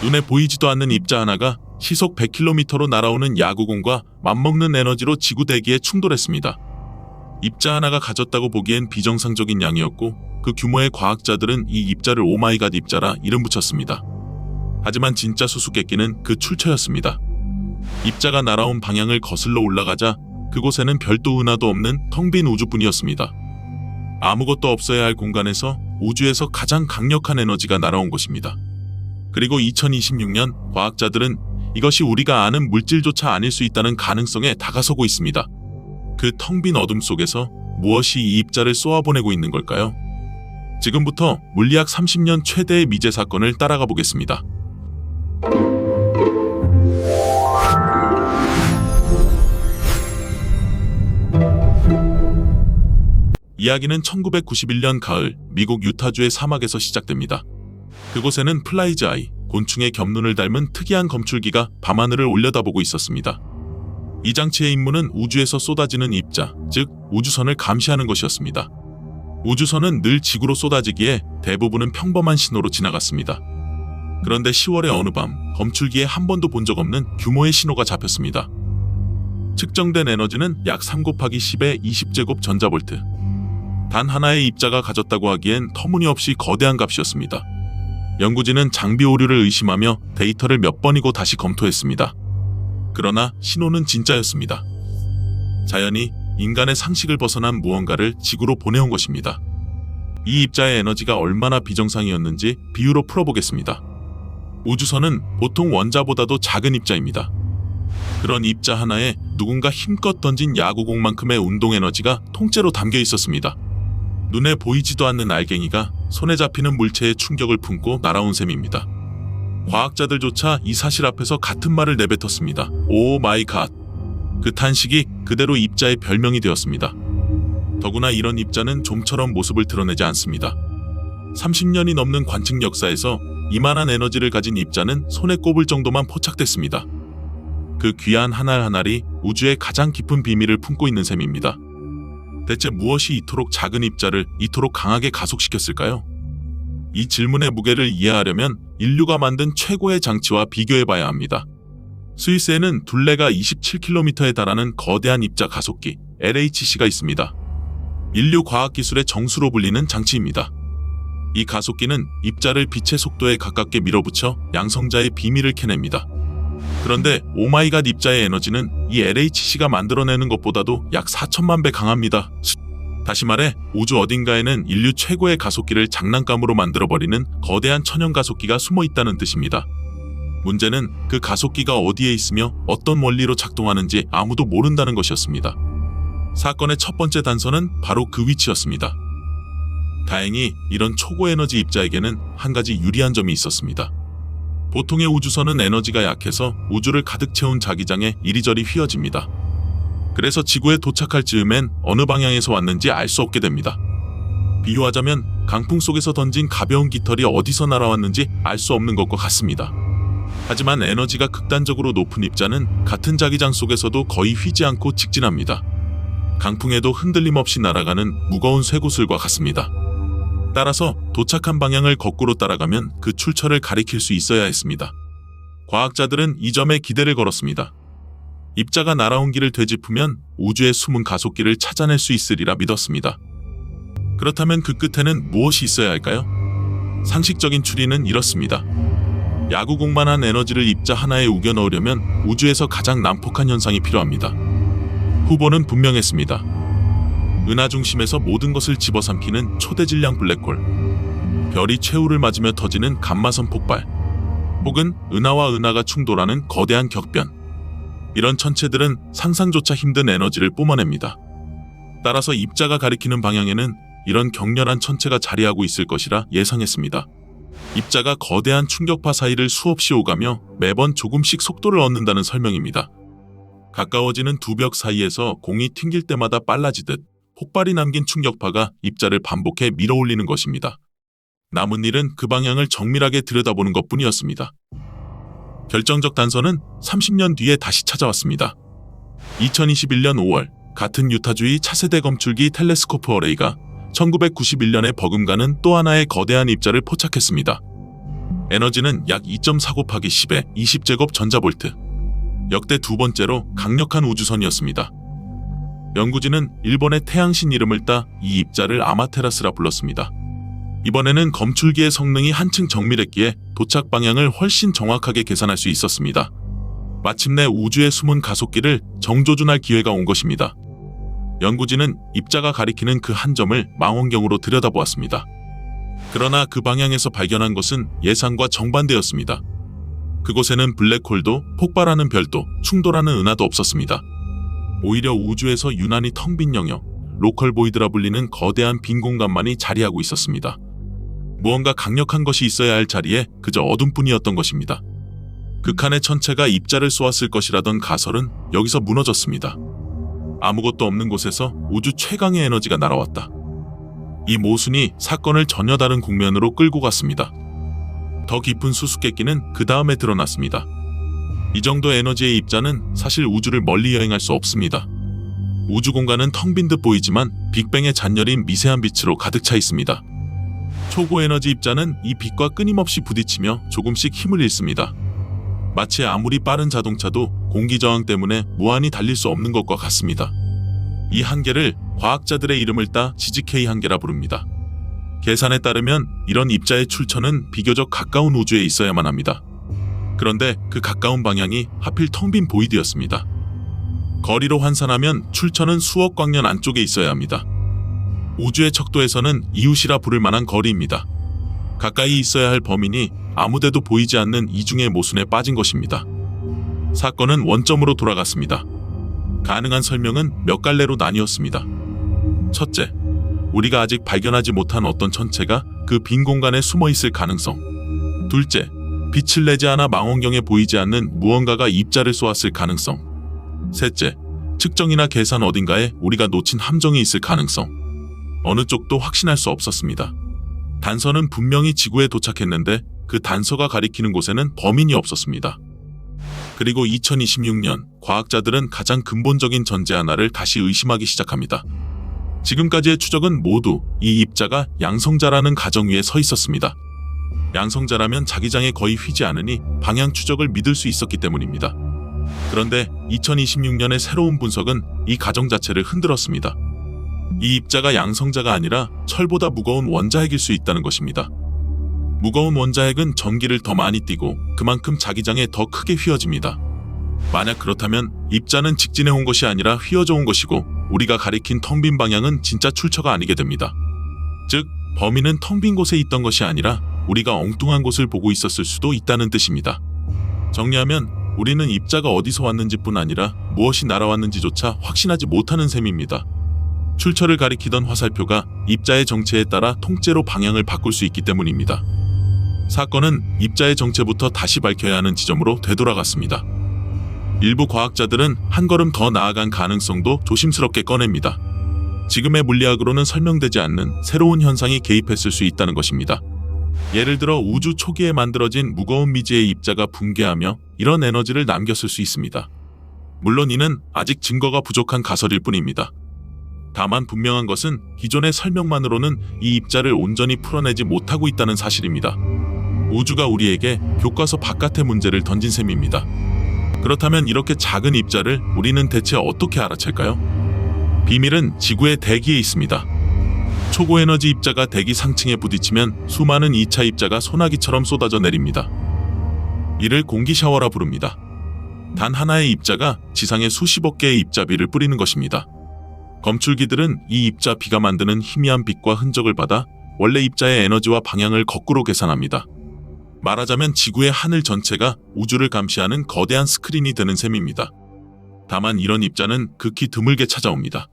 눈에 보이지도 않는 입자 하나가 시속 100km로 날아오는 야구공과 맞먹는 에너지로 지구 대기에 충돌했습니다. 입자 하나가 가졌다고 보기엔 비정상적인 양이었고 그 규모의 과학자들은 이 입자를 오마이갓 입자라 이름 붙였습니다. 하지만 진짜 수수께끼는 그 출처였습니다. 입자가 날아온 방향을 거슬러 올라가자 그곳에는 별도 은하도 없는 텅 빈 우주뿐이었습니다. 아무것도 없어야 할 공간에서 우주에서 가장 강력한 에너지가 날아온 것입니다. 그리고 2026년 과학자들은 이것이 우리가 아는 물질조차 아닐 수 있다는 가능성에 다가서고 있습니다. 그 텅 빈 어둠 속에서 무엇이 이 입자를 쏘아보내고 있는 걸까요? 지금부터 물리학 30년 최대의 미제 사건을 따라가 보겠습니다. 이야기는 1991년 가을 미국 유타주의 사막에서 시작됩니다. 그곳에는 플라이즈 아이, 곤충의 겹눈을 닮은 특이한 검출기가 밤하늘을 올려다보고 있었습니다. 이 장치의 임무는 우주에서 쏟아지는 입자, 즉 우주선을 감시하는 것이었습니다. 우주선은 늘 지구로 쏟아지기에 대부분은 평범한 신호로 지나갔습니다. 그런데 10월의 어느 밤 검출기에 한 번도 본 적 없는 규모의 신호가 잡혔습니다. 측정된 에너지는 약 3 곱하기 10의 20제곱 전자볼트. 단 하나의 입자가 가졌다고 하기엔 터무니없이 거대한 값이었습니다. 연구진은 장비 오류를 의심하며 데이터를 몇 번이고 다시 검토했습니다. 그러나 신호는 진짜였습니다. 자연이 인간의 상식을 벗어난 무언가를 지구로 보내온 것입니다. 이 입자의 에너지가 얼마나 비정상이었는지 비유로 풀어보겠습니다. 우주선은 보통 원자보다도 작은 입자입니다. 그런 입자 하나에 누군가 힘껏 던진 야구공만큼의 운동 에너지가 통째로 담겨 있었습니다. 눈에 보이지도 않는 알갱이가 손에 잡히는 물체에 충격을 품고 날아온 셈입니다. 과학자들조차 이 사실 앞에서 같은 말을 내뱉었습니다. 오 마이 갓. 그 탄식이 그대로 입자의 별명이 되었습니다. 더구나 이런 입자는 좀처럼 모습을 드러내지 않습니다. 30년이 넘는 관측 역사에서 이만한 에너지를 가진 입자는 손에 꼽을 정도만 포착됐습니다. 그 귀한 한 알 한 알이 우주의 가장 깊은 비밀을 품고 있는 셈입니다. 대체 무엇이 이토록 작은 입자를 이토록 강하게 가속시켰을까요? 이 질문의 무게를 이해하려면 인류가 만든 최고의 장치와 비교해봐야 합니다. 스위스에는 둘레가 27km에 달하는 거대한 입자 가속기 LHC가 있습니다. 인류 과학기술의 정수로 불리는 장치입니다. 이 가속기는 입자를 빛의 속도에 가깝게 밀어붙여 양성자의 비밀을 캐냅니다. 그런데 오마이갓 입자의 에너지는 이 LHC가 만들어내는 것보다도 약 4천만 배 강합니다. 다시 말해 우주 어딘가에는 인류 최고의 가속기를 장난감으로 만들어버리는 거대한 천연 가속기가 숨어 있다는 뜻입니다. 문제는 그 가속기가 어디에 있으며 어떤 원리로 작동하는지 아무도 모른다는 것이었습니다. 사건의 첫 번째 단서는 바로 그 위치였습니다. 다행히 이런 초고에너지 입자에게는 한 가지 유리한 점이 있었습니다. 보통의 우주선은 에너지가 약해서 우주를 가득 채운 자기장에 이리저리 휘어집니다. 그래서 지구에 도착할 즈음엔 어느 방향에서 왔는지 알 수 없게 됩니다. 비유하자면 강풍 속에서 던진 가벼운 깃털이 어디서 날아왔는지 알 수 없는 것과 같습니다. 하지만 에너지가 극단적으로 높은 입자는 같은 자기장 속에서도 거의 휘지 않고 직진합니다. 강풍에도 흔들림 없이 날아가는 무거운 쇠구슬과 같습니다. 따라서 도착한 방향을 거꾸로 따라가면 그 출처를 가리킬 수 있어야 했습니다. 과학자들은 이 점에 기대를 걸었습니다. 입자가 날아온 길을 되짚으면 우주의 숨은 가속기를 찾아낼 수 있으리라 믿었습니다. 그렇다면 그 끝에는 무엇이 있어야 할까요? 상식적인 추리는 이렇습니다. 야구공만한 에너지를 입자 하나에 우겨 넣으려면 우주에서 가장 난폭한 현상이 필요합니다. 후보는 분명했습니다. 은하 중심에서 모든 것을 집어삼키는 초대질량 블랙홀, 별이 최후를 맞으며 터지는 감마선 폭발, 혹은 은하와 은하가 충돌하는 거대한 격변. 이런 천체들은 상상조차 힘든 에너지를 뿜어냅니다. 따라서 입자가 가리키는 방향에는 이런 격렬한 천체가 자리하고 있을 것이라 예상했습니다. 입자가 거대한 충격파 사이를 수없이 오가며 매번 조금씩 속도를 얻는다는 설명입니다. 가까워지는 두 벽 사이에서 공이 튕길 때마다 빨라지듯 폭발이 남긴 충격파가 입자를 반복해 밀어올리는 것입니다. 남은 일은 그 방향을 정밀하게 들여다보는 것뿐이었습니다. 결정적 단서는 30년 뒤에 다시 찾아왔습니다. 2021년 5월 같은 유타주의 차세대 검출기 텔레스코프 어레이가 1991년에 버금가는 또 하나의 거대한 입자를 포착했습니다. 에너지는 약 2.4 곱하기 10의 20제곱 전자볼트. 역대 두 번째로 강력한 우주선이었습니다. 연구진은 일본의 태양신 이름을 따 이 입자를 아마테라스라 불렀습니다. 이번에는 검출기의 성능이 한층 정밀했기에 도착 방향을 훨씬 정확하게 계산할 수 있었습니다. 마침내 우주의 숨은 가속기를 정조준할 기회가 온 것입니다. 연구진은 입자가 가리키는 그 한 점을 망원경으로 들여다보았습니다. 그러나 그 방향에서 발견한 것은 예상과 정반대였습니다. 그곳에는 블랙홀도, 폭발하는 별도, 충돌하는 은하도 없었습니다. 오히려 우주에서 유난히 텅 빈 영역, 로컬 보이드라 불리는 거대한 빈 공간만이 자리하고 있었습니다. 무언가 강력한 것이 있어야 할 자리에 그저 어둠뿐이었던 것입니다. 극한의 천체가 입자를 쏘았을 것이라던 가설은 여기서 무너졌습니다. 아무것도 없는 곳에서 우주 최강의 에너지가 날아왔다. 이 모순이 사건을 전혀 다른 국면으로 끌고 갔습니다. 더 깊은 수수께끼는 그 다음에 드러났습니다. 이 정도 에너지의 입자는 사실 우주를 멀리 여행할 수 없습니다. 우주 공간은 텅 빈 듯 보이지만 빅뱅의 잔열인 미세한 빛으로 가득 차 있습니다. 초고에너지 입자는 이 빛과 끊임없이 부딪히며 조금씩 힘을 잃습니다. 마치 아무리 빠른 자동차도 공기 저항 때문에 무한히 달릴 수 없는 것과 같습니다. 이 한계를 과학자들의 이름을 따 GGK 한계라 부릅니다. 계산에 따르면 이런 입자의 출처는 비교적 가까운 우주에 있어야만 합니다. 그런데 그 가까운 방향이 하필 텅 빈 보이드였습니다. 거리로 환산하면 출처는 수억 광년 안쪽에 있어야 합니다. 우주의 척도에서는 이웃이라 부를 만한 거리입니다. 가까이 있어야 할 범인이 아무데도 보이지 않는 이중의 모순에 빠진 것입니다. 사건은 원점으로 돌아갔습니다. 가능한 설명은 몇 갈래로 나뉘었습니다. 첫째, 우리가 아직 발견하지 못한 어떤 천체가 그 빈 공간에 숨어 있을 가능성. 둘째, 빛을 내지 않아 망원경에 보이지 않는 무언가가 입자를 쏘았을 가능성. 셋째, 측정이나 계산 어딘가에 우리가 놓친 함정이 있을 가능성. 어느 쪽도 확신할 수 없었습니다. 단서는 분명히 지구에 도착했는데 그 단서가 가리키는 곳에는 범인이 없었습니다. 그리고 2026년 과학자들은 가장 근본적인 전제 하나를 다시 의심하기 시작합니다. 지금까지의 추적은 모두 이 입자가 양성자라는 가정 위에 서 있었습니다. 양성자라면 자기장에 거의 휘지 않으니 방향 추적을 믿을 수 있었기 때문입니다. 그런데 2026년의 새로운 분석은 이 가정 자체를 흔들었습니다. 이 입자가 양성자가 아니라 철보다 무거운 원자핵일 수 있다는 것입니다. 무거운 원자핵은 전기를 더 많이 띠고 그만큼 자기장에 더 크게 휘어집니다. 만약 그렇다면 입자는 직진해 온 것이 아니라 휘어져 온 것이고 우리가 가리킨 텅 빈 방향은 진짜 출처가 아니게 됩니다. 즉, 범인은 텅 빈 곳에 있던 것이 아니라 우리가 엉뚱한 곳을 보고 있었을 수도 있다는 뜻입니다. 정리하면 우리는 입자가 어디서 왔는지뿐 아니라 무엇이 날아왔는지조차 확신하지 못하는 셈입니다. 출처를 가리키던 화살표가 입자의 정체에 따라 통째로 방향을 바꿀 수 있기 때문입니다. 사건은 입자의 정체부터 다시 밝혀야 하는 지점으로 되돌아갔습니다. 일부 과학자들은 한 걸음 더 나아간 가능성도 조심스럽게 꺼냅니다. 지금의 물리학으로는 설명되지 않는 새로운 현상이 개입했을 수 있다는 것입니다. 예를 들어 우주 초기에 만들어진 무거운 미지의 입자가 붕괴하며 이런 에너지를 남겼을 수 있습니다. 물론 이는 아직 증거가 부족한 가설일 뿐입니다. 다만 분명한 것은 기존의 설명만으로는 이 입자를 온전히 풀어내지 못하고 있다는 사실입니다. 우주가 우리에게 교과서 바깥의 문제를 던진 셈입니다. 그렇다면 이렇게 작은 입자를 우리는 대체 어떻게 알아챌까요? 비밀은 지구의 대기에 있습니다. 초고에너지 입자가 대기 상층에 부딪히면 수많은 2차 입자가 소나기처럼 쏟아져 내립니다. 이를 공기 샤워라 부릅니다. 단 하나의 입자가 지상에 수십억 개의 입자비를 뿌리는 것입니다. 검출기들은 이 입자비가 만드는 희미한 빛과 흔적을 받아 원래 입자의 에너지와 방향을 거꾸로 계산합니다. 말하자면 지구의 하늘 전체가 우주를 감시하는 거대한 스크린이 되는 셈입니다. 다만 이런 입자는 극히 드물게 찾아옵니다.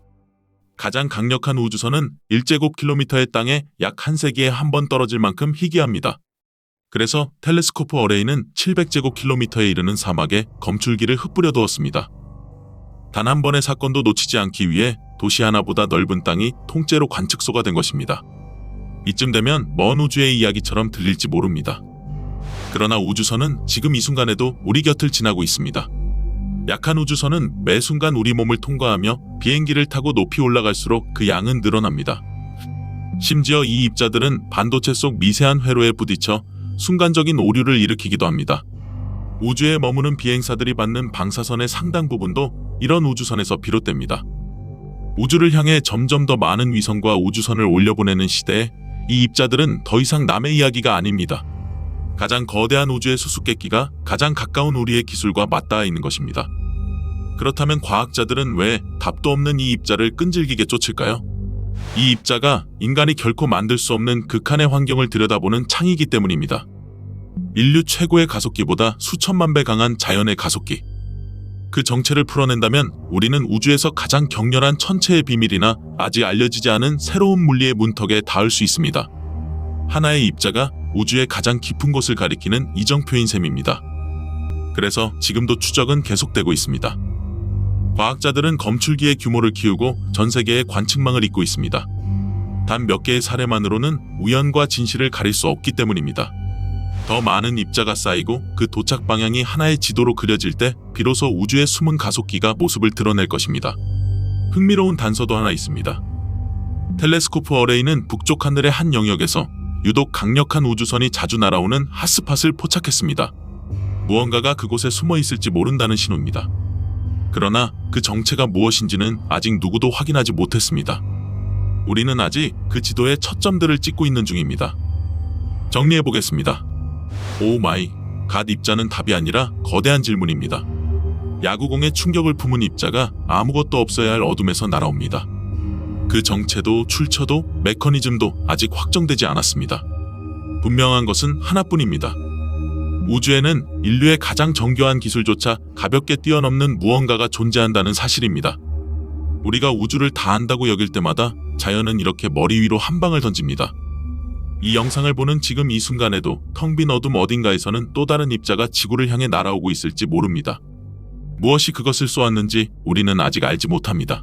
가장 강력한 우주선은 1제곱킬로미터의 땅에 약 한 세기에 한 번 떨어질 만큼 희귀합니다. 그래서 텔레스코프 어레이는 700제곱킬로미터에 이르는 사막에 검출기를 흩뿌려 두었습니다. 단 한 번의 사건도 놓치지 않기 위해 도시 하나보다 넓은 땅이 통째로 관측소가 된 것입니다. 이쯤 되면 먼 우주의 이야기처럼 들릴지 모릅니다. 그러나 우주선은 지금 이 순간에도 우리 곁을 지나고 있습니다. 약한 우주선은 매 순간 우리 몸을 통과하며 비행기를 타고 높이 올라갈수록 그 양은 늘어납니다. 심지어 이 입자들은 반도체 속 미세한 회로에 부딪혀 순간적인 오류를 일으키기도 합니다. 우주에 머무는 비행사들이 받는 방사선의 상당 부분도 이런 우주선에서 비롯됩니다. 우주를 향해 점점 더 많은 위성과 우주선을 올려보내는 시대에 이 입자들은 더 이상 남의 이야기가 아닙니다. 가장 거대한 우주의 수수께끼가 가장 가까운 우리의 기술과 맞닿아 있는 것입니다. 그렇다면 과학자들은 왜 답도 없는 이 입자를 끈질기게 쫓을까요? 이 입자가 인간이 결코 만들 수 없는 극한의 환경을 들여다보는 창이기 때문입니다. 인류 최고의 가속기보다 수천만 배 강한 자연의 가속기. 그 정체를 풀어낸다면 우리는 우주에서 가장 격렬한 천체의 비밀이나 아직 알려지지 않은 새로운 물리의 문턱에 닿을 수 있습니다. 하나의 입자가 우주의 가장 깊은 곳을 가리키는 이정표인 셈입니다. 그래서 지금도 추적은 계속되고 있습니다. 과학자들은 검출기의 규모를 키우고 전 세계에 관측망을 잇고 있습니다. 단 몇 개의 사례만으로는 우연과 진실을 가릴 수 없기 때문입니다. 더 많은 입자가 쌓이고 그 도착 방향이 하나의 지도로 그려질 때 비로소 우주의 숨은 가속기가 모습을 드러낼 것입니다. 흥미로운 단서도 하나 있습니다. 텔레스코프 어레이는 북쪽 하늘의 한 영역에서 유독 강력한 우주선이 자주 날아오는 핫스팟을 포착했습니다. 무언가가 그곳에 숨어 있을지 모른다는 신호입니다. 그러나 그 정체가 무엇인지는 아직 누구도 확인하지 못했습니다. 우리는 아직 그 지도의 초점들을 찍고 있는 중입니다. 정리해보겠습니다. 오 마이 갓 입자는 답이 아니라 거대한 질문입니다. 야구공에 충격을 품은 입자가 아무것도 없어야 할 어둠에서 날아옵니다. 그 정체도 출처도 메커니즘도 아직 확정되지 않았습니다. 분명한 것은 하나뿐입니다. 우주에는 인류의 가장 정교한 기술조차 가볍게 뛰어넘는 무언가가 존재한다는 사실입니다. 우리가 우주를 다 안다고 여길 때마다 자연은 이렇게 머리 위로 한 방을 던집니다. 이 영상을 보는 지금 이 순간에도 텅 빈 어둠 어딘가에서는 또 다른 입자가 지구를 향해 날아오고 있을지 모릅니다. 무엇이 그것을 쏘았는지 우리는 아직 알지 못합니다.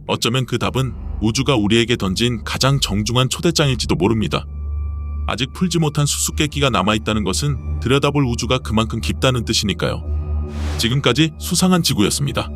어쩌면 그 답은 우주가 우리에게 던진 가장 정중한 초대장일지도 모릅니다. 아직 풀지 못한 수수께끼가 남아있다는 것은 들여다볼 우주가 그만큼 깊다는 뜻이니까요. 지금까지 수상한 지구였습니다.